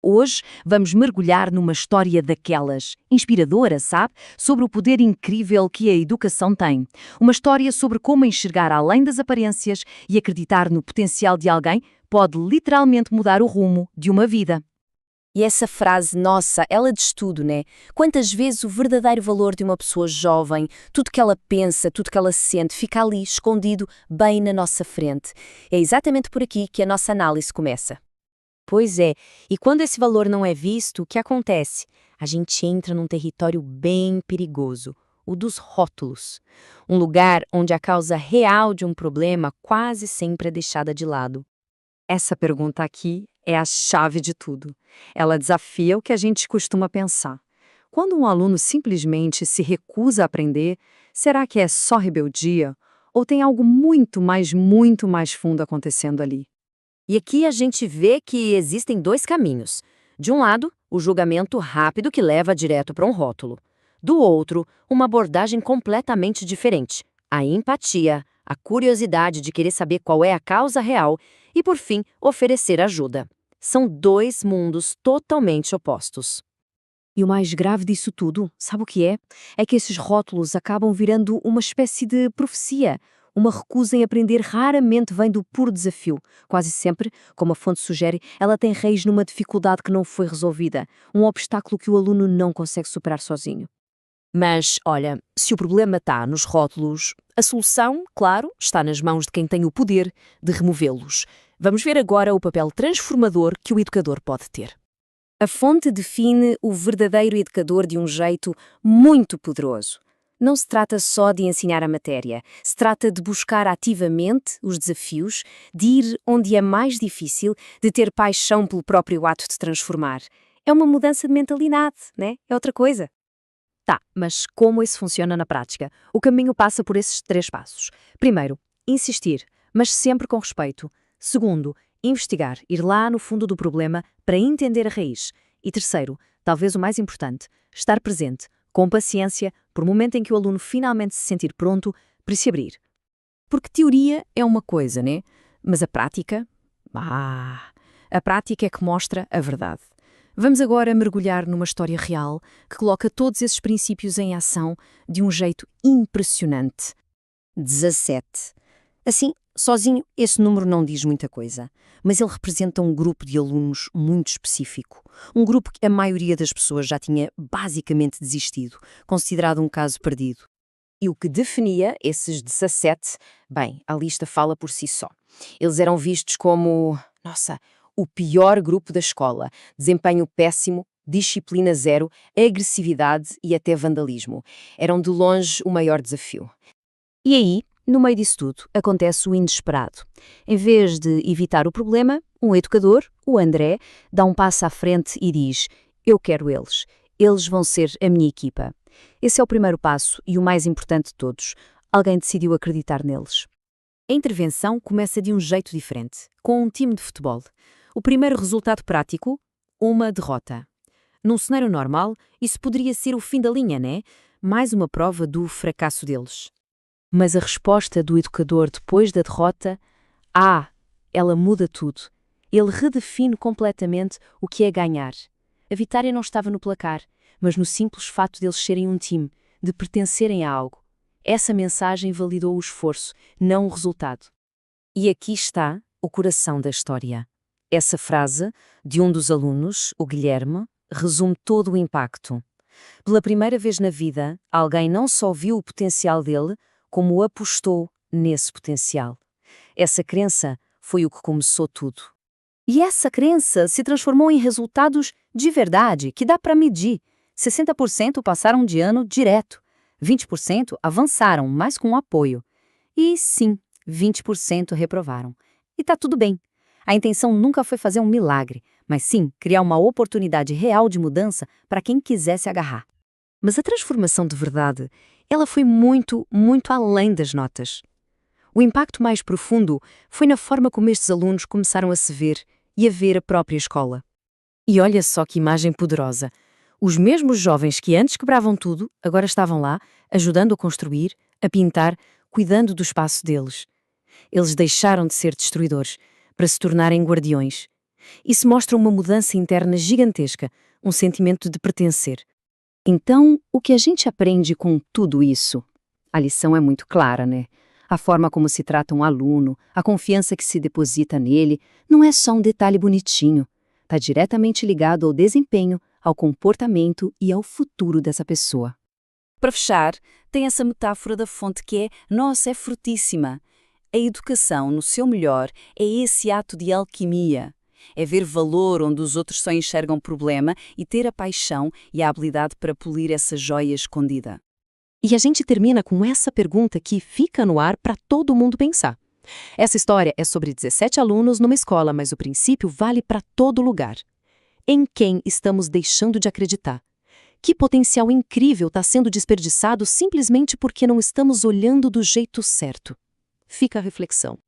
Hoje vamos mergulhar numa história daquelas, inspiradora, sabe? Sobre o poder incrível que a educação tem. Uma história sobre como enxergar além das aparências e acreditar no potencial de alguém pode literalmente mudar o rumo de uma vida. E essa frase, nossa, ela diz tudo, né? Quantas vezes o verdadeiro valor de uma pessoa jovem, tudo que ela pensa, tudo que ela sente, fica ali, escondido, bem na nossa frente. É exatamente por aqui que a nossa análise começa. Pois é, e quando esse valor não é visto, o que acontece? A gente entra num território bem perigoso, o dos rótulos. Um lugar onde a causa real de um problema quase sempre é deixada de lado. Essa pergunta aqui é a chave de tudo. Ela desafia o que a gente costuma pensar. Quando um aluno simplesmente se recusa a aprender, será que é só rebeldia? Ou tem algo muito mais fundo acontecendo ali? E aqui a gente vê que existem dois caminhos. De um lado, o julgamento rápido que leva direto para um rótulo. Do outro, uma abordagem completamente diferente. A empatia, a curiosidade de querer saber qual é a causa real e, por fim, oferecer ajuda. São dois mundos totalmente opostos. E o mais grave disso tudo, sabe o que é? É que esses rótulos acabam virando uma espécie de profecia. Uma recusa em aprender raramente vem do puro desafio. Quase sempre, como a fonte sugere, ela tem raiz numa dificuldade que não foi resolvida, um obstáculo que o aluno não consegue superar sozinho. Mas, olha, se o problema está nos rótulos, a solução, claro, está nas mãos de quem tem o poder de removê-los. Vamos ver agora o papel transformador que o educador pode ter. A fonte define o verdadeiro educador de um jeito muito poderoso. Não se trata só de ensinar a matéria, se trata de buscar ativamente os desafios, de ir onde é mais difícil, de ter paixão pelo próprio ato de transformar. É uma mudança de mentalidade, né? É outra coisa. Tá, mas como isso funciona na prática? O caminho passa por esses 3 passos. Primeiro, insistir, mas sempre com respeito. Segundo, investigar, ir lá no fundo do problema para entender a raiz. E terceiro, talvez o mais importante, estar presente, com paciência, por o momento em que o aluno finalmente se sentir pronto para se abrir. Porque teoria é uma coisa, né? Mas a prática? A prática é que mostra a verdade. Vamos agora mergulhar numa história real que coloca todos esses princípios em ação de um jeito impressionante. 17. Assim, sozinho, esse número não diz muita coisa, mas ele representa um grupo de alunos muito específico. Um grupo que a maioria das pessoas já tinha basicamente desistido, considerado um caso perdido. E o que definia esses 17, bem, a lista fala por si só. Eles eram vistos como, o pior grupo da escola, desempenho péssimo, disciplina zero, agressividade e até vandalismo. Eram de longe o maior desafio. E aí, no meio disso tudo, acontece o inesperado. Em vez de evitar o problema, um educador, o André, dá um passo à frente e diz: eu quero eles. Eles vão ser a minha equipa. Esse é o primeiro passo e o mais importante de todos. Alguém decidiu acreditar neles. A intervenção começa de um jeito diferente, com um time de futebol. O primeiro resultado prático, uma derrota. Num cenário normal, isso poderia ser o fim da linha, né? Mais uma prova do fracasso deles. Mas a resposta do educador depois da derrota, ela muda tudo. Ele redefine completamente o que é ganhar. A vitória não estava no placar, mas no simples fato deles serem um time, de pertencerem a algo. Essa mensagem validou o esforço, não o resultado. E aqui está o coração da história. Essa frase, de um dos alunos, o Guilherme, resume todo o impacto. Pela primeira vez na vida, alguém não só viu o potencial dele, como apostou nesse potencial. Essa crença foi o que começou tudo. E essa crença se transformou em resultados de verdade, que dá para medir. 60% passaram de ano direto, 20% avançaram, mas com apoio. E sim, 20% reprovaram. E tá tudo bem. A intenção nunca foi fazer um milagre, mas sim criar uma oportunidade real de mudança para quem quisesse agarrar. Mas a transformação de verdade, ela foi muito além das notas. O impacto mais profundo foi na forma como estes alunos começaram a se ver e a ver a própria escola. E olha só que imagem poderosa. Os mesmos jovens que antes quebravam tudo, agora estavam lá, ajudando a construir, a pintar, cuidando do espaço deles. Eles deixaram de ser destruidores, para se tornarem guardiões. Isso mostra uma mudança interna gigantesca, um sentimento de pertencer. Então, o que a gente aprende com tudo isso? A lição é muito clara, né? A forma como se trata um aluno, a confiança que se deposita nele, não é só um detalhe bonitinho. Está diretamente ligado ao desempenho, ao comportamento e ao futuro dessa pessoa. Para fechar, tem essa metáfora da fonte que nossa, é frutíssima. A educação, no seu melhor, é esse ato de alquimia. É ver valor onde os outros só enxergam problema e ter a paixão e a habilidade para polir essa joia escondida. E a gente termina com essa pergunta que fica no ar para todo mundo pensar. Essa história é sobre 17 alunos numa escola, mas o princípio vale para todo lugar. Em quem estamos deixando de acreditar? Que potencial incrível está sendo desperdiçado simplesmente porque não estamos olhando do jeito certo? Fica a reflexão.